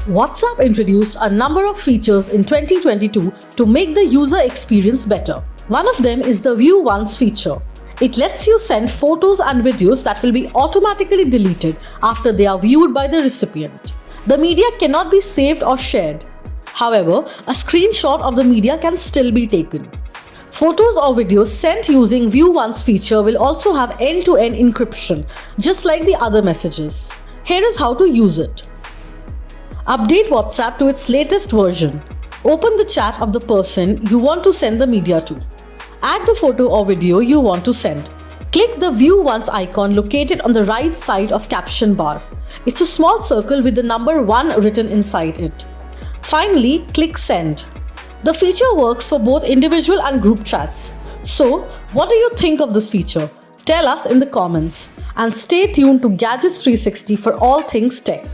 WhatsApp introduced a number of features in 2022 to make the user experience better. One of them is the View Once feature. It lets you send photos and videos that will be automatically deleted after they are viewed by the recipient. The media cannot be saved or shared. However, a screenshot of the media can still be taken. Photos or videos sent using View Once feature will also have end-to-end encryption, just like the other messages. Here is how to use it. Update WhatsApp to its latest version. Open the chat of the person you want to send the media to. Add the photo or video you want to send. Click the View Once icon located on the right side of caption bar. It's a small circle with the number 1 written inside it. Finally, click Send. The feature works for both individual and group chats. So, what do you think of this feature? Tell us in the comments. And stay tuned to Gadgets 360 for all things tech.